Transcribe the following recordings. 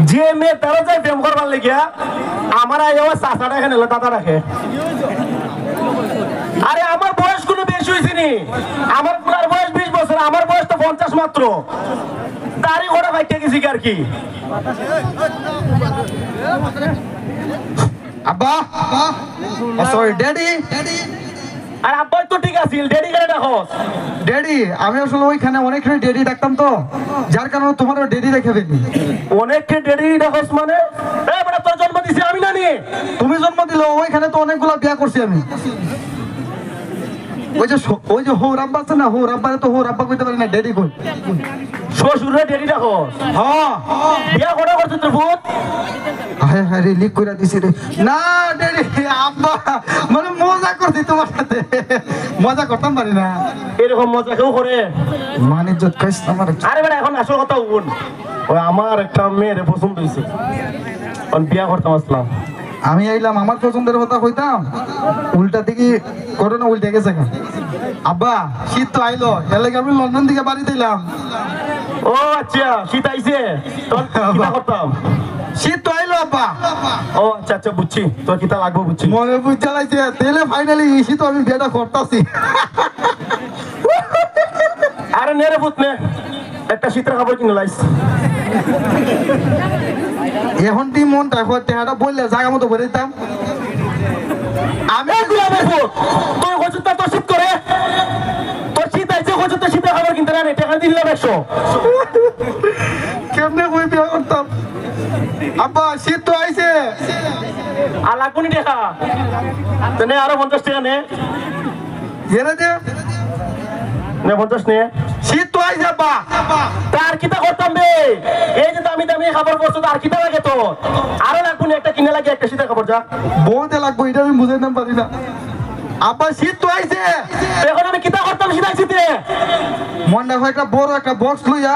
যে মেয়ে তারা যায় প্রেম করবার লেগিয়া আমার চাচাটা এখানে দাদা রাখে। আরে আমার বয়স কোনো বেশি হয়েছে নি, আমার পুরার বয়স 20 বছর, আমার বয়স তো 50 মাত্র। তারই ঘোড়া বাইকে গেছি আর কি। আব্বা সরি ড্যাডি। আর আব্বাই তো ঠিক আছে, ড্যাডি কেন দেখো? ড্যাডি আমি আসলে ওইখানে অনেকখানি ড্যাডি ডাকতাম তো, যার কারণে তোমারও ড্যাডি রেখে ফেলি। অনেককে ড্যাডি দেখোস মানে? এই বেটা তোর জন্ম দিছি আমি না নিয়ে? তুমি জন্ম দিলে ওইখানে তো অনেকগুলা বিয়া করছি আমি। ওই যে হৌর আব্বা আছে না, হৌর আব্বারে তো হৌর আব্বা কইতে পারি না, ড্যাডি কই। শ্বশুরে ড্যাডি দেখো? হ্যাঁ বিয়া করা করছে তোর ভূত? হ্যাঁ হ্যাঁ রে লিক করে দিছি রে। না ড্যাডি আব্বা মানে মজা করছি তোমার সাথে, মজা করতাম পারি না। এরকম মজা কেউ করে? মানে ইজ্জত কইছ আমার। আরে বেটা এখন আসল কথা বল। ওই আমার একটা মেয়ের পছন্দ হয়েছে, বিয়া করতাম আসলাম। আমি আইলাম আমার পছন্দের কথা কইতাম, উল্টা দিকে করোনা উল্টে গেছে। আব্বা শীত তো আইলো, এর লাগে আমি লন্ডন থেকে বাড়ি দিলাম। ও আচ্ছা শীত আইছে, তোর কিতা করতাম? শীত তো আইলো আব্বা। ও আচ্ছা আচ্ছা বুঝছি, তোর কিতা লাগবো বুঝছি। মনে বুঝতে লাগছে তাহলে ফাইনালি ইসি তো আমি বিয়েটা করতেছি। আরে নে রে ভূত নে, একটা শীতের খাবার কিনে লাইস। এখন তুই মন দেখো টেহাটা বললে জায়গা মতো ভরে দিতাম আমি। তুই হচ্ছে তোর শীত করে, তোর শীত আইছে হচ্ছে তোর শীতের খাবার কিনতে না, টাকা দিলাম 100। কেমনে কই বিয়ে করতাম আব্বা, শীত তো আইছে। আর লাগবো নি টাকা? তো নে আরো 50 টাকা নে। এনে দে নে 50 নে। শীত তো আইছে আব্বা। তার কিতা করতাম বে? এই যে দামি দামি খাবার করছো, তার কিতা লাগে তো? আরো লাগবো নি, একটা কিনে লাগে একটা শীতের খাবার যা। বলতে লাগবো এটা আমি বুঝাইতাম পারি না আব্বা, শীত তো আইছে। এখন আমি কিতা করতাম শীত আইছিতে? মন দেখো একটা বড় একটা বক্স লইয়া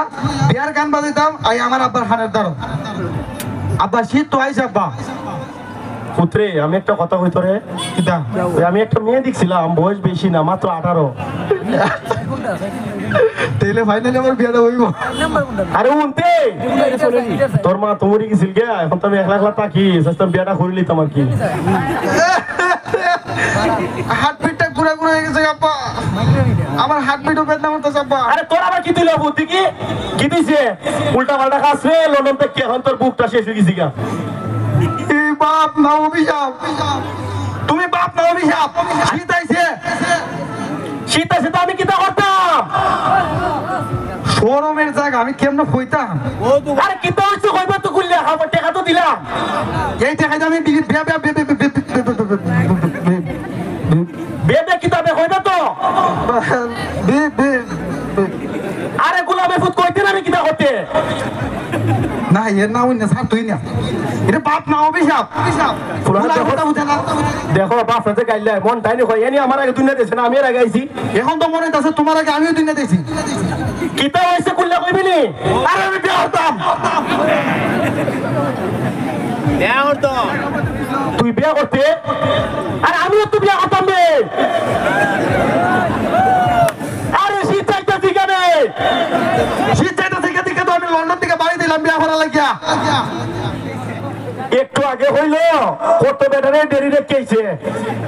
বিয়ার গান বাজাইতাম, আই আমার আব্বার হানের দ্বারা। আব্বা শীত তো আইছে আব্বা। পুত্রে আমি একটা কথা কই তোরে, কিতা? আমি একটা মেয়ে দেখছিলাম, বয়স বেশি না, মাত্র 18। তাইলে ফাইনালি আমার বিয়াটা হইব। আরে উনতে তোর মা তোমারই গেছিল গে, এখন তো আমি একলা একলা থাকি, সস্তাম বিয়াটা করে লিতাম আর কি। হার্টবিটটা ঘুরে ঘুরে হয়ে গেছে আব্বা, আমার হার্টবিটও বেদনা করতেছে আব্বা। আরে তোর আবার কি দিল বুদ্ধি? কি দিছে? উল্টা পাল্টা খাচ্ছে লন্ডন থেকে, এখন তোর বুকটা শেষ হয়ে গেছি গা। এই বাপ না অভিশাপ, তুমি বাপ না অভিশাপ। শীত আইছে, শীত আছে তো আমি কিতা করতাম? শোরুমের জায়গা আমি কেমনে কইতাম? আরে কিতা হইছে কইবা তো কইলা, আমার টাকা তো দিলাম। এই টাকাটা আমি বেবে কিতাবে হইবে তো? আরে গোলামে ফুট কইতে না আমি কিতা করতে? না এর না হইনা স্যার, তুই না এটা বাপ না অভিশাপ। দেখো বাপ রাতে গাইলে মন তাই নি কই, এনি আমার আগে দুনিয়া দেছে না, আমি এর আগে আইছি। এখন তো মনে হইতাছে তোমার আগে আমিও দুনিয়া দেখছি। কিতা হইছে কইলা কইবি নি? আরে আমি বিয়ে করতাম। তুই বিয়া করতে? আরে আমিও তো বিয়া করতাম রে। আরে শীত চাইতেছি কেন? শীত চাইতেছে দেখে তো আমি লন্ডন থেকে বাড়ি দিলাম বিয়া করার লাগিয়া। একটু আগে হইল কত বেটারে দেরি রেখেছে,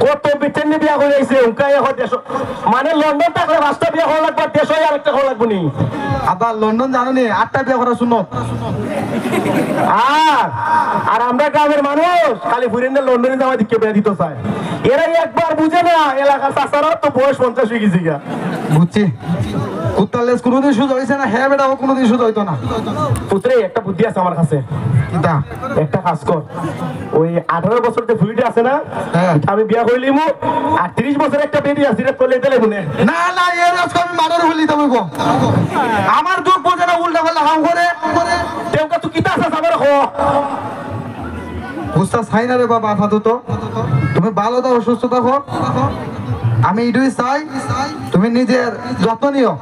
কত বেটেন বিয়া হয়ে যাইছে উনকাই এখন দেশ, মানে লন্ডন থাকলে 5টা বিয়া হওয়া লাগবে, দেশ হয়ে আরেকটা হওয়া লাগবে নি। আবার লন্ডন জানো নি 8টা বিয়া করা শুনো। আর আমরা গ্রামের মানুষ খালি ফুরেন লন্ডনে যাওয়া দিকে বিয়া দিতে চায়, এরাই একবার বুঝে না এলাকার চাষারা তো বয়স 50 হয়ে গেছে গা। বুঝছি কুত্তালেস কোনোদিন সুযোগ হয়েছে না, হ্যাঁ বেটা ও কোনোদিন সুযোগ হইতো না। পুত্রে একটা বুদ্ধি আছে আমার কাছে, কিতা? একটা কাজ কর, ওই 18 বছর যে ফুলিটা আছে না, আমি বিয়া কইলিমু, আর 30 বছর একটা বেবি আছে রে তোলে দিলে মনে না না এর আজকে আমি মারার হলি তুমি গো, আমার দুঃখ বোঝে না, উল্টা পাল্টা হাম করে তেমকা তুই কিতা আছে আমার কো বুঝতা চাই না রে বাবা। আপাতত তুমি ভালো থাকো, সুস্থ থাকো, আমি এটাই চাই তুমি নিজের যত্ন নিও,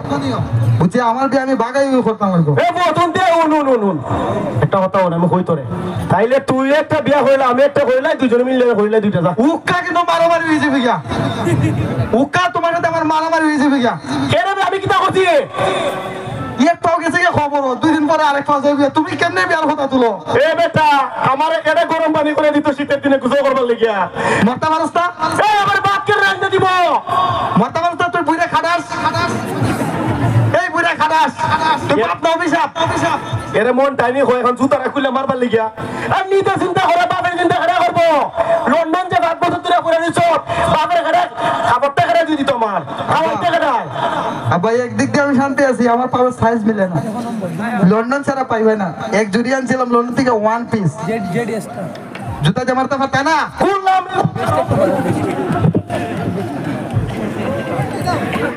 বুঝছি? আমার বিয়ে আমি বাগাই করতাম। একটা কথা বল, আমি কই তোরে তাইলে তুই একটা বিয়া হইলা আমি একটা হইলাই, দুজনে মিলে হইলাই, দুইটা যা। উক্কা কিন্তু মারামারি হয়েছে বিঘা, উক্কা তোমার সাথে আমার মারামারি হয়েছে বিঘা। কেন আমি কিতা করছি? এক পাও গেছে কি খবর 2 দিন পরে আরেক পাও যাবে তুমি কেমনে বিয়ার কথা তুলো এ বেটা আমার এটা গরম পানি করে দিত শীতের দিনে গুজো করবার লাগিয়া মরতা মারস্তা এই আমার বাপকে রান্না দিব মরতা মারস্তা তুই বুইরা খাটাস এই বুইরা খাটাস তুই বাপ না অভিশাপ এরে মন টাইনি হয় এখন জুতারা খুলে মারবার লাগিয়া আর নিজে চিন্তা করে বাপের চিন্তা করে করবো লন্ডন যে 5 বছর ধরে করে দিছ বাপের ঘরে খাবারটা করে দিয়ে দিত আমার খাবারটা কেটায় আব্বা একদিক দিয়ে আমি শান্তি আছি আমার পাওয়ার সাইজ মিলে না লন্ডন ছাড়া পাইবে না এক জুড়ি আনছিলাম লন্ডন থেকে 1 পিস জুতা যে মারতে পারতা না খুললাম